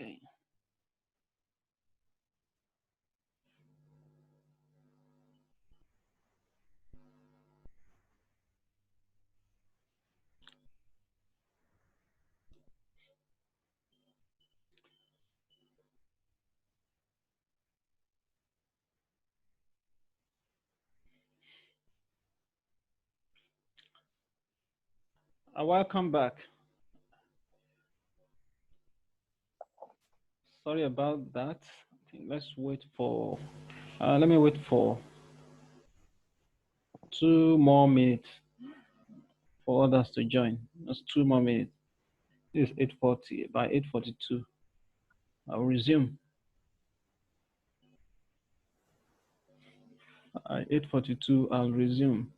Okay. Welcome back. Sorry about that. I think let's wait for. Let me wait for 2 more minutes for others to join. Just 2 more minutes. It's 8:40. By 8:42, I'll resume. 8:42, I'll resume.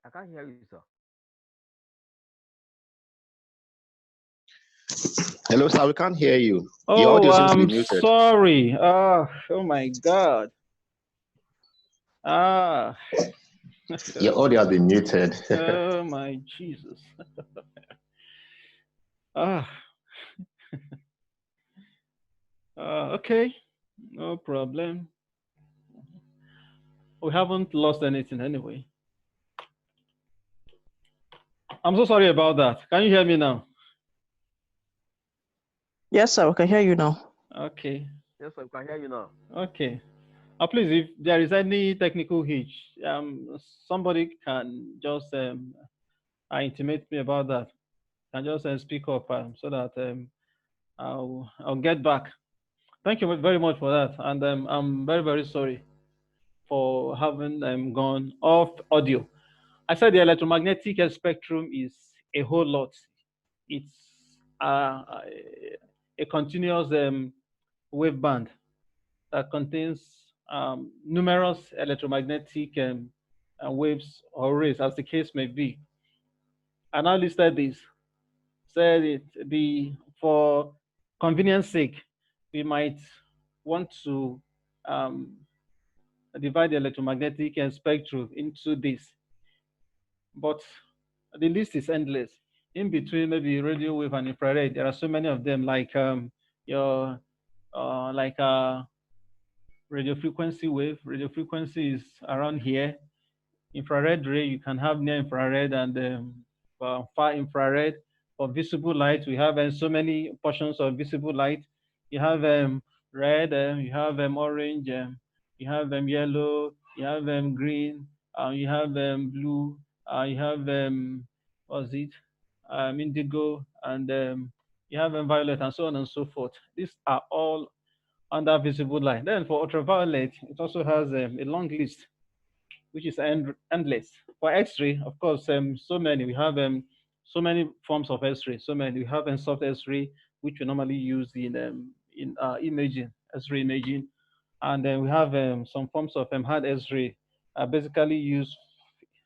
I can't hear you, sir. Hello, sir. We can't hear you. Your Oh, audio seems to be I'm muted. sorry. Oh my God. Ah, Your audio has been muted. oh my Jesus. Ah, okay, no problem. We haven't lost anything anyway. I'm so sorry about that. Can you hear me now? Yes, sir, we can hear you now. Okay, Yes, sir, we can hear you now. okay. Please, if there is any technical hitch, somebody can just intimate me about that. Can just speak up so that I'll get back. Thank you very much for that, and I'm very sorry for having gone off audio. I said the electromagnetic spectrum is a whole lot. It's a continuous wave band that contains numerous electromagnetic waves or rays, as the case may be. And I listed this. Said it the for convenience sake, we might want to um, divide the electromagnetic spectrum into this, but the list is endless. In between, maybe radio wave and infrared, there are so many of them, like your like radio frequency wave. Radio frequency is around here. Infrared ray, you can have near infrared and far infrared. For visible light, we have so many portions of visible light. You have red, you have orange, you have yellow, you have green, you have blue, you have what's it, indigo, and you have violet, and so on and so forth. These are all under visible light. Then for ultraviolet, it also has a long list which is endless. For X-ray, of course, so many. We have so many forms of X-ray. So many. We have soft X-ray, which we normally use in imaging, X-ray imaging, and then we have some forms of hard X-ray, basically used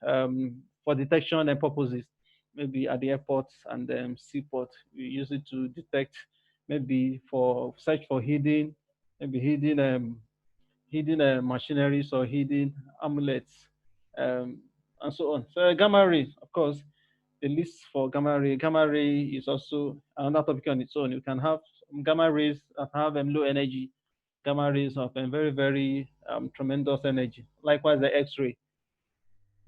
for detection and purposes. Maybe at the airports and seaport, we use it to detect, maybe for search for maybe hidden machineries or hidden amulets, um, and so on. So gamma ray, of course, the list for gamma ray. Gamma ray is also another topic on its own. You can have gamma rays that have low energy, gamma rays of very tremendous energy. Likewise, the X-ray.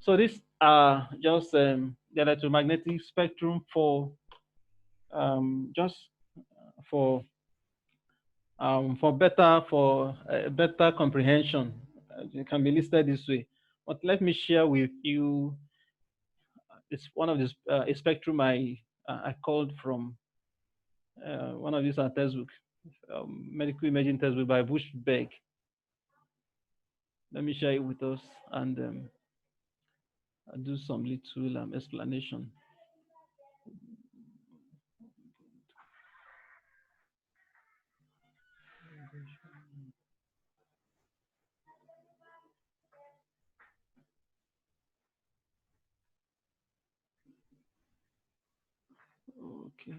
So these are just the electromagnetic spectrum for just for better comprehension. It can be listed this way. But let me share with you. It's one of this a spectrum I called from one of these textbook, medical imaging textbook by Bushbeck. Let me share it with us, and I'll do some little explanation. Okay.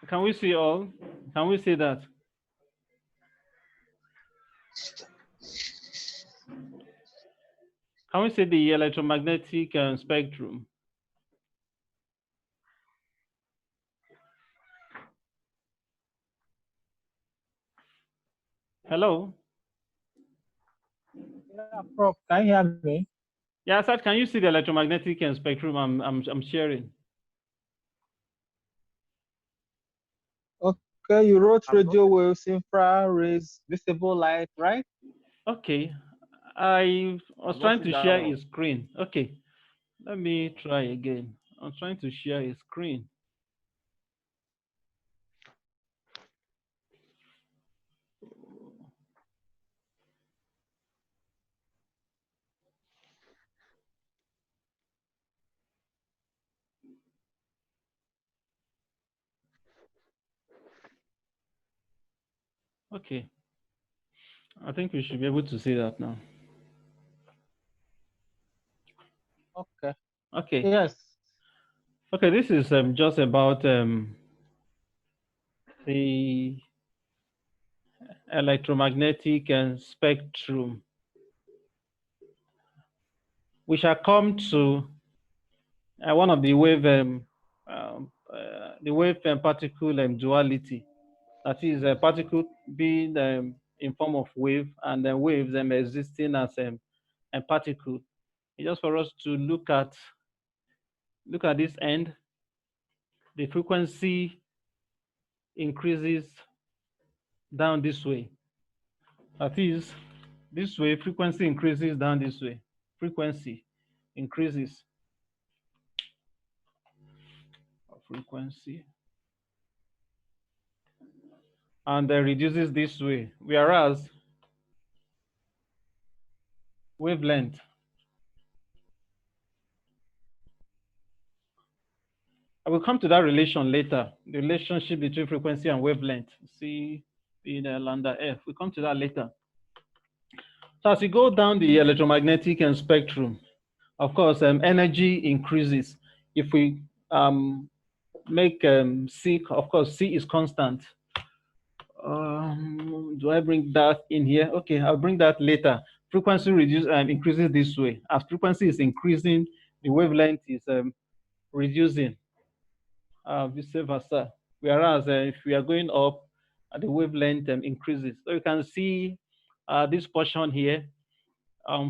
Can we see all? Can we see that? Can we see the electromagnetic spectrum? Hello? Yeah, Prof, can you hear me? Yeah, sir, can you see the electromagnetic spectrum I'm sharing? Okay, you wrote I'm radio not. waves, infrared, visible light, right? Okay. I was I'm not trying seeing to that share one. a screen. Okay. Let me try again. I'm trying to share a screen. Okay. I think we should be able to see that now. Okay. Okay. Yes. Okay, this is just about the electromagnetic spectrum. We shall come to one of the wave particle duality. That is, a particle being in form of wave, and then waves existing as a particle. It's just for us to look at this end. The frequency increases down this way. That is, this way, frequency increases down this way. Frequency increases. Frequency. And reduces this way. Whereas wavelength I will come to that relation later, the relationship between frequency and wavelength, C in lambda F. We'll come to that later. So as you go down the electromagnetic spectrum, of course, energy increases. If we make C, of course, C is constant. Do I bring that in here? Okay, I'll bring that later. Frequency increases this way. As frequency is increasing, the wavelength is reducing. Vice versa. Whereas if we are going up, the wavelength increases. So you can see this portion here.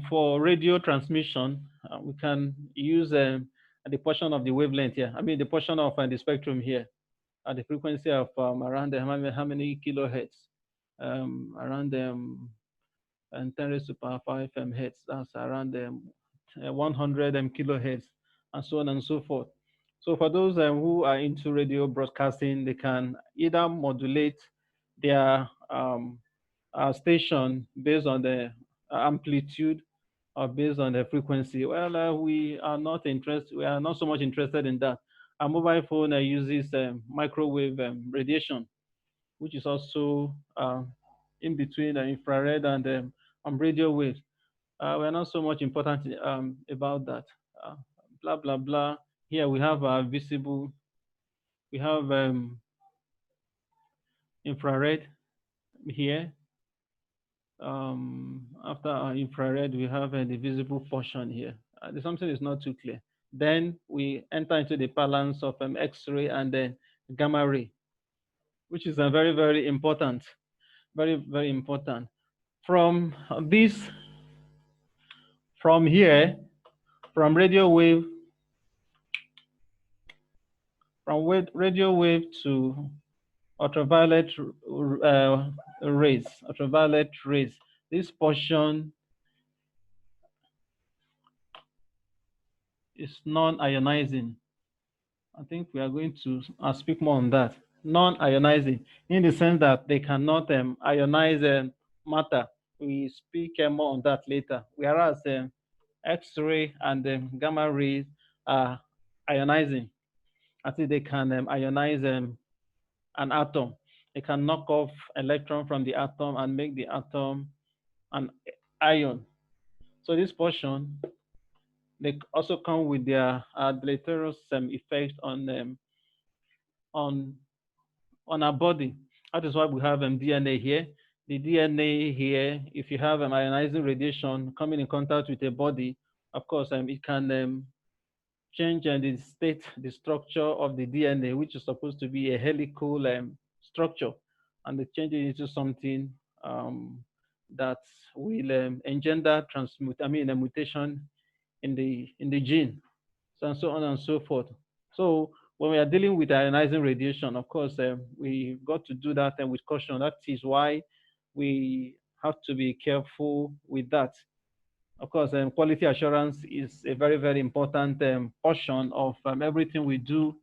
For radio transmission, we can use the portion of the wavelength here. I mean, the portion of the spectrum here, at the frequency of around how many kilohertz? Around and 10 raised to power 5 hertz. That's around 100 kilohertz, and so on and so forth. So for those who are into radio broadcasting, they can either modulate their station based on the amplitude or based on the frequency. Well, we are not interested. We are not so much interested in that. Our mobile phone uses microwave radiation, which is also in between infrared and radio waves. We're not so much important about that. Blah blah blah. Here we have visible. We have infrared here. After our infrared, we have the visible portion here. Something is not too clear. Then we enter into the balance of X-ray and then gamma ray, which is very, very important. Very, very important. From this, from here, from radio wave, radio wave to ultraviolet rays, this portion is non-ionizing. I think we are going to speak more on that. Non-ionizing, in the sense that they cannot ionize matter. We speak more on that later. Whereas X-ray and gamma rays are ionizing. I think they can ionize an atom. They can knock off electron from the atom and make the atom an ion. So this portion, they also come with their deleterious effects on our body. That is why we have DNA here. The DNA here, if you have ionizing radiation coming in contact with a body, of course, it can change the state, the structure of the DNA, which is supposed to be a helical structure, and they change it into something that will engender a mutation in the gene, and so on and so forth. So when we are dealing with ionizing radiation, of course, we got to do that with caution. That is why we have to be careful with that. Of course, quality assurance is a very, very important portion of everything we do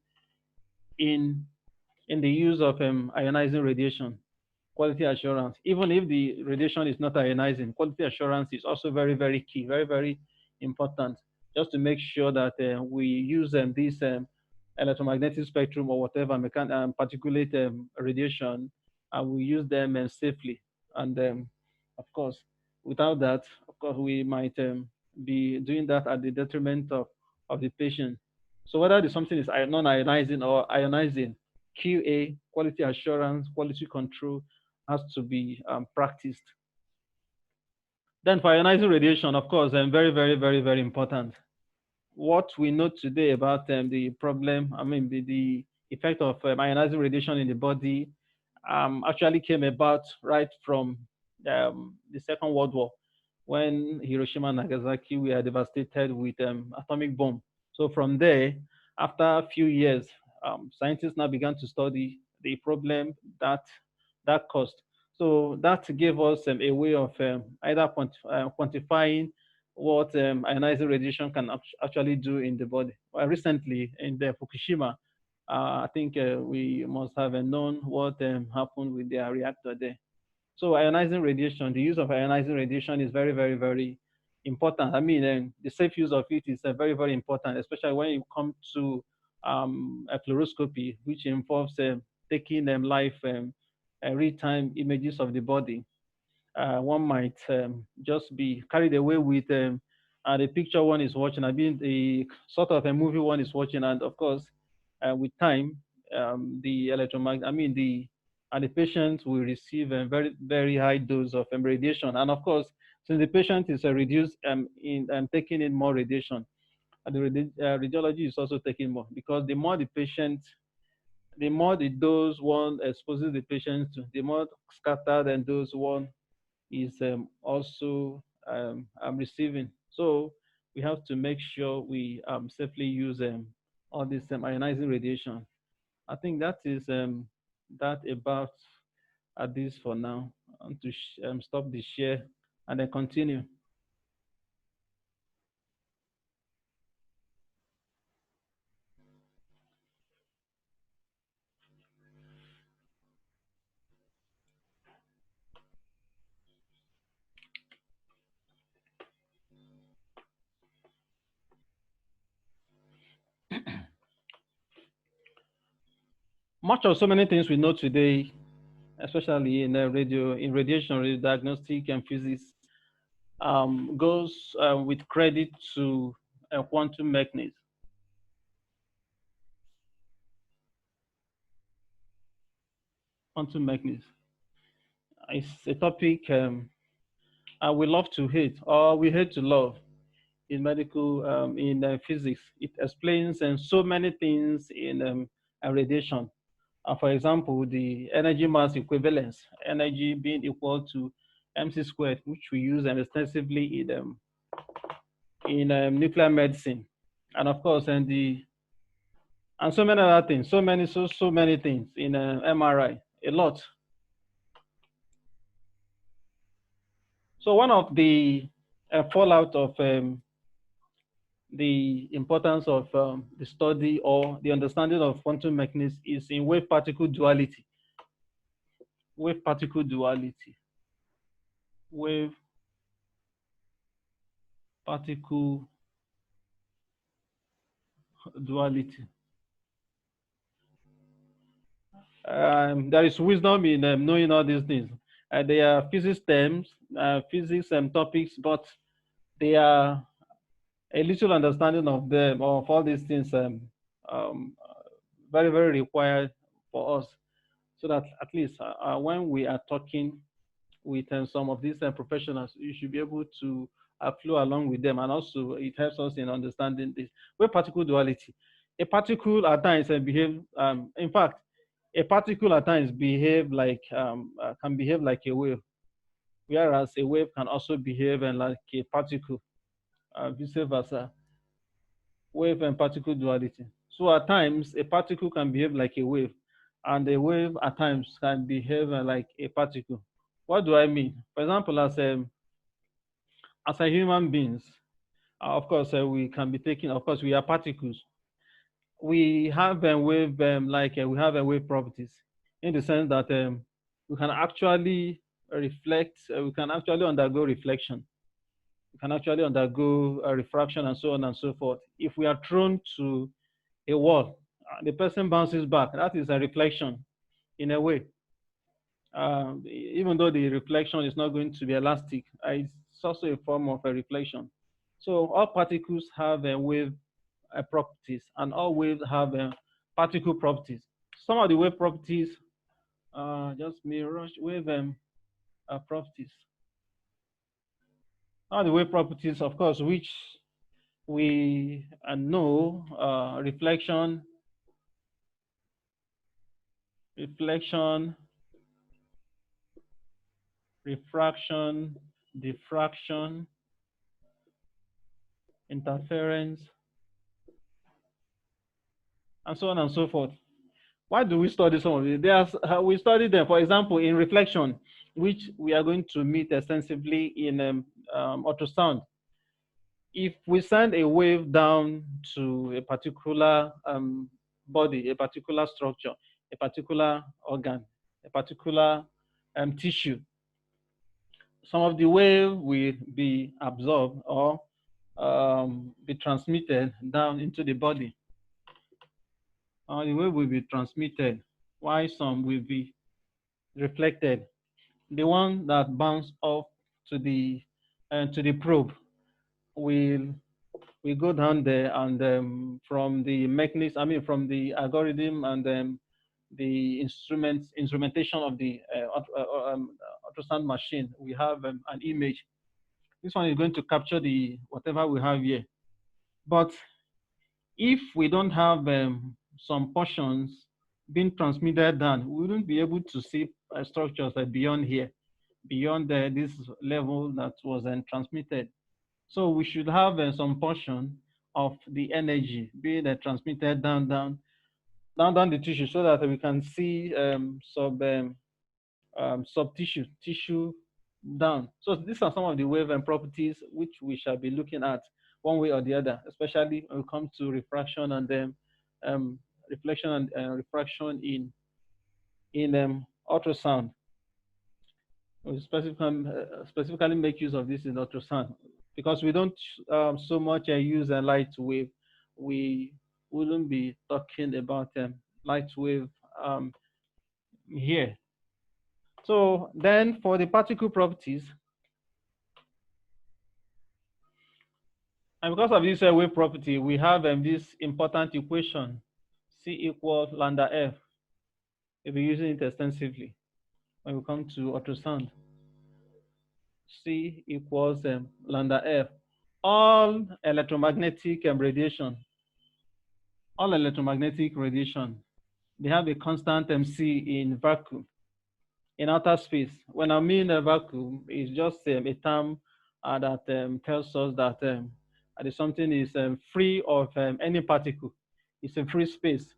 in the use of ionizing radiation. Quality assurance, even if the radiation is not ionizing, quality assurance is also very, very key, very, very important, just to make sure that we use this electromagnetic spectrum or whatever particulate radiation and we use them safely. And of course, without that, of course, we might be doing that at the detriment of the patient. So whether the something is non-ionizing or ionizing, QA, quality assurance, quality control, has to be practiced. Then for ionizing radiation, of course, very, very, very, very important. What we know today about the problem, I mean, the effect of ionizing radiation in the body actually came about right from the Second World War, when Hiroshima and Nagasaki were devastated with atomic bomb. So from there, after a few years, scientists now began to study the problem that caused. So that gave us a way of either quantifying what ionizing radiation can actually do in the body. Well, recently in the Fukushima, I think we must have known what happened with their reactor there. So ionizing radiation, the use of ionizing radiation is very, very, very important. I mean, the safe use of it is very, very important, especially when you come to a fluoroscopy, which involves taking live real-time images of the body. One might just be carried away with the picture one is watching. I mean, the sort of a movie one is watching, and of course, with time, the electromagnetic, I mean, the patient will receive a very, very high dose of radiation. And of course, since the patient is reduced in taking in more radiation, the radiology is also taking more, because the more the dose one exposes the patient to, the more scattered and dose one is also receiving. So we have to make sure we safely use all this ionizing radiation. I think that is that about this for now. I want to stop the share and then continue. Much of so many things we know today, especially in radiation, radio diagnostic, and physics, goes with credit to quantum mechanics. Quantum mechanics. It's a topic we love to hate, or we hate to love in medical, in physics. It explains so many things in radiation. For example, the energy mass equivalence, energy being equal to mc squared, which we use extensively in nuclear medicine, and of course, and so many other things, so many things in MRI, a lot. So one of the fallout of the importance of the study or the understanding of quantum mechanics is in wave-particle duality. Wave-particle duality. Wave-particle duality. There is wisdom in knowing all these things. They are physics terms, physics topics, but they are a little understanding of them, of all these things, very, very required for us, so that at least when we are talking with some of these professionals, you should be able to flow along with them, and also it helps us in understanding this. Wave particle duality. A particle at times behave, in fact, a particle at times behave like, can behave like a wave, whereas a wave can also behave like a particle, vice versa. Wave and particle duality. So at times, a particle can behave like a wave, and a wave at times can behave like a particle. What do I mean? For example, as a human beings, of course, we can be taking, of course, we are particles. We have a wave, we have a wave properties, in the sense that we can actually reflect, we can actually undergo reflection. We can actually undergo refraction and so on and so forth. If we are thrown to a wall, the person bounces back. That is a reflection in a way. even though the reflection is not going to be elastic, it's also a form of a reflection. So all particles have wave properties, and all waves have particle properties. Some of the wave properties, just mirror wave properties. All the wave properties, of course, which we know, reflection, refraction, diffraction, interference, and so on and so forth. Why do we study some of it? We study them, for example, in reflection, which we are going to meet extensively in ultrasound. If we send a wave down to a particular body, a particular structure, a particular organ, a particular tissue, some of the wave will be absorbed or be transmitted down into the body. The wave will be transmitted, while some will be reflected. The one that bounce off to the probe will go down there, and from the mechanism, I mean from the algorithm and the instrumentation of the ultrasound machine, we have an image. This one is going to capture the whatever we have here. But if we don't have some portions being transmitted down, we wouldn't be able to see structures beyond here, beyond this level that was transmitted. So we should have some portion of the energy being transmitted down the tissue, so that we can see sub tissue down. So these are some of the wave and properties which we shall be looking at one way or the other, especially when it comes to refraction and reflection and refraction in ultrasound. We specifically make use of this in ultrasound because we don't so much use a light wave. We wouldn't be talking about light wave here. So then for the particle properties, and because of this wave property, we have this important equation, C equals lambda F. We'll be using it extensively when we come to ultrasound. C equals lambda F. All electromagnetic radiation, they have a constant MC in vacuum, in outer space. When I mean a vacuum, it's just a term that tells us that something is free of any particle. It's a free space.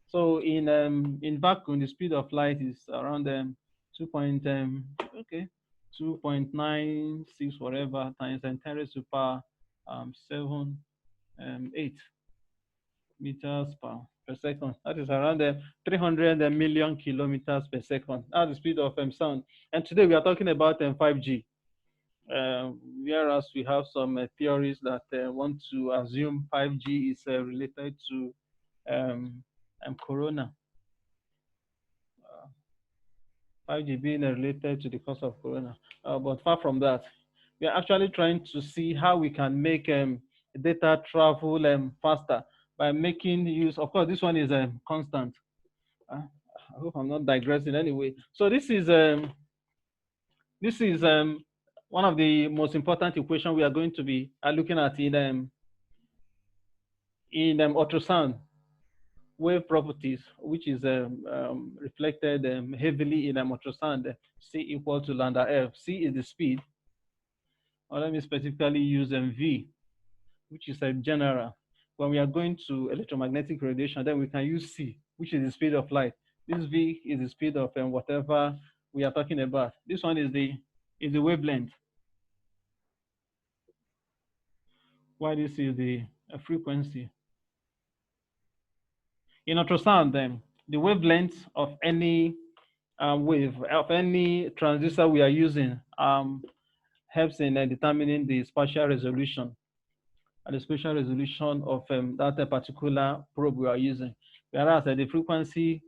So in vacuum, the speed of light is around 2.96 whatever times 10 raised to power 8 meters per second. That is around 300 million kilometers per second. That's the speed of sound. And today we are talking about 5G. Whereas we have some theories that want to assume 5G is related to corona. 5G being related to the cause of corona. But far from that, we are actually trying to see how we can make data travel faster by making use. Of course, this one is constant. I hope I'm not digressing anyway. So this is one of the most important equations we are going to be looking at in ultrasound wave properties, which is reflected heavily in ultrasound. C equal to lambda F. C is the speed, or let me specifically use V, which is general. When we are going to electromagnetic radiation, then we can use C, which is the speed of light. This V is the speed of whatever we are talking about. This one is the wavelength. Why this is the frequency. In ultrasound, then the wavelength of any wave, of any transducer we are using helps in determining the spatial resolution and the spatial resolution of that particular probe we are using. Whereas the frequency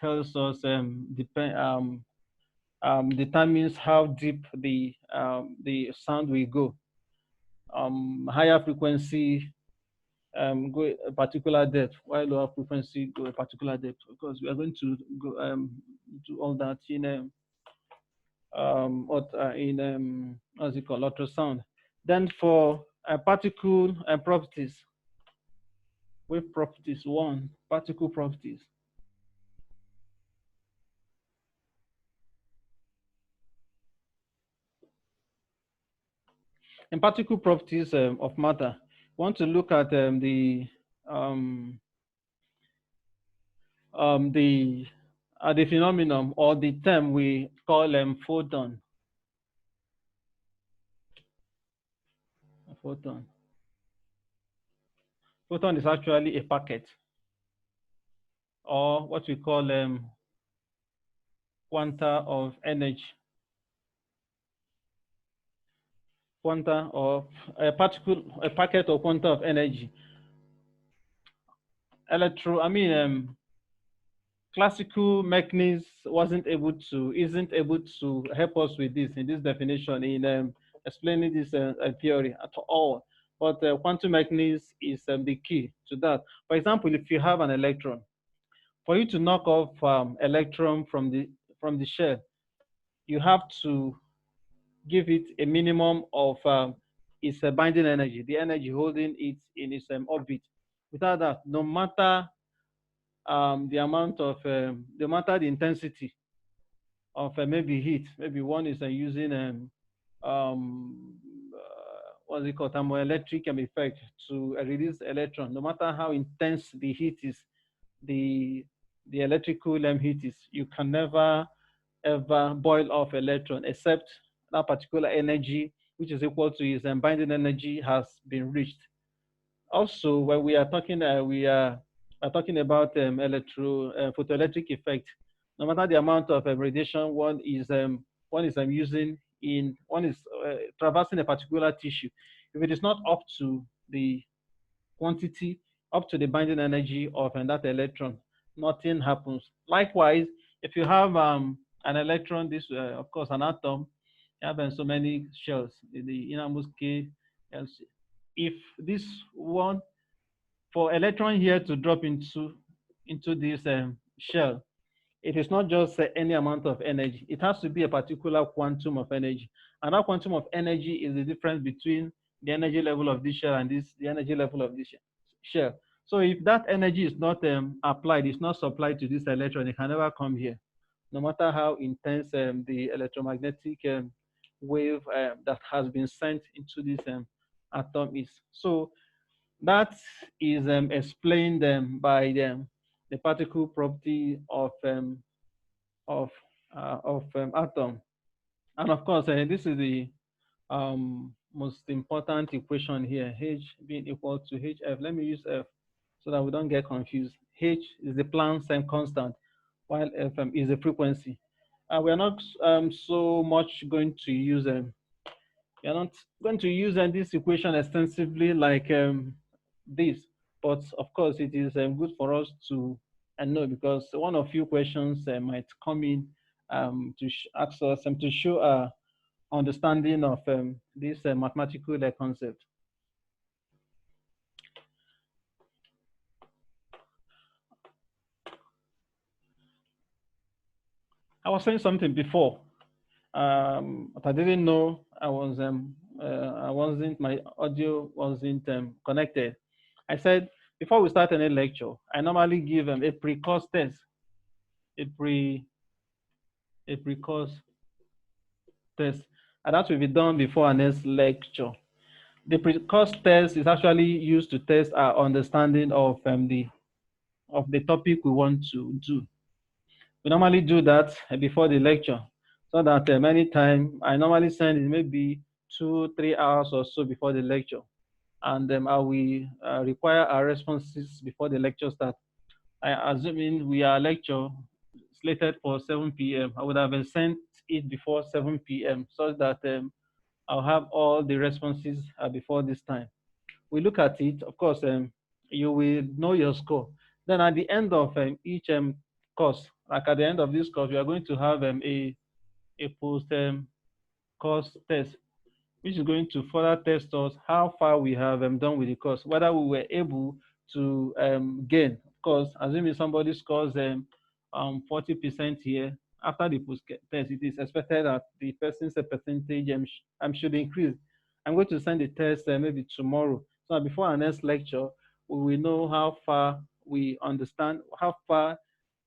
tells us determines how deep the sound will go. Higher frequency go a particular depth, while lower frequency go a particular depth. Of course, we are going to go do all that in what's it called, ultrasound. Then for particle properties, wave properties one, particle properties. In particle properties of matter, we want to look at the phenomenon or the term we call photon. Photon. Photon is actually a packet, or what we call quanta of energy. Quanta of a packet or quanta of energy. Classical mechanics isn't able to help us with this in this definition in explaining this theory at all. But quantum mechanics is the key to that. For example, if you have an electron, for you to knock off electron from the shell, you have to give it a minimum of its binding energy, the energy holding it in its orbit. Without that, no matter the intensity of maybe heat, maybe one is using what's it called, thermoelectric effect to release electron. No matter how intense the heat is, the electrical heat is, you can never ever boil off electron except that particular energy, which is equal to its binding energy, has been reached. Also, when we are talking, we are talking about photoelectric effect. No matter the amount of radiation one is using in one is traversing a particular tissue, if it is not up to the quantity, up to the binding energy of that electron, nothing happens. Likewise, if you have an electron, this of course an atom, you have so many shells in the innermost K. If this one, for electron here to drop into this shell, it is not just any amount of energy. It has to be a particular quantum of energy, and that quantum of energy is the difference between the energy level of this shell and the energy level of this shell. So if that energy is not applied, it's not supplied to this electron, it can never come here, no matter how intense the electromagnetic wave that has been sent into this atom is. So that is explained by the particle property of atom. And of course, this is the most important equation here, H being equal to HF. Let me use F so that we don't get confused. H is the Planck's constant, while F is the frequency. We are not so much going to use we are not going to use this equation extensively like this, but of course it is good for us to know, because one of few questions might come in to ask us to show our understanding of this mathematical concept. I was saying something before, but I didn't know I wasn't, my audio wasn't connected. I said, before we start any lecture, I normally give a pre-course test, a pre-course test, and that will be done before our next lecture. The pre-course test is actually used to test our understanding of the topic we want to do. We normally do that before the lecture, so that many times I normally send it maybe 2-3 hours or so before the lecture, and I will require our responses before the lecture starts. Assuming we are lecture slated for 7 p.m., I would have sent it before 7 p.m. so that I'll have all the responses before this time. We look at it, of course, you will know your score. Then at the end of each course. Like at the end of this course, we are going to have a post course test, which is going to further test us how far we have done with the course, whether we were able to gain. Of course, assuming somebody scores 40% here, after the post test, it is expected that the person's percentage should increase. I'm going to send the test maybe tomorrow. So before our next lecture, we will know how far we understand, how far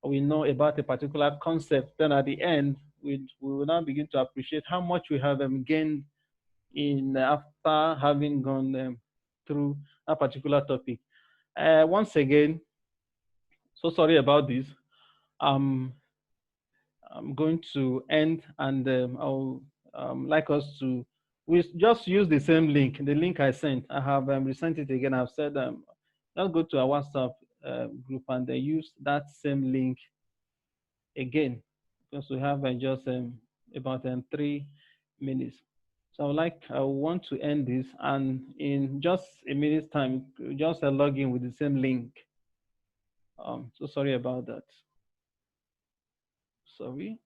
we know about a particular concept. Then at the end, we will now begin to appreciate how much we have gained in after having gone through a particular topic. Once again, so sorry about this. I'm going to end, and I'll like us to we just use the same link, the link I sent. I have resent it again. I've said let's go to our WhatsApp group and then use that same link again, because we have just about 3 minutes. So I want to end this, and in just a minute's time, just log in with the same link. So sorry about that. Sorry.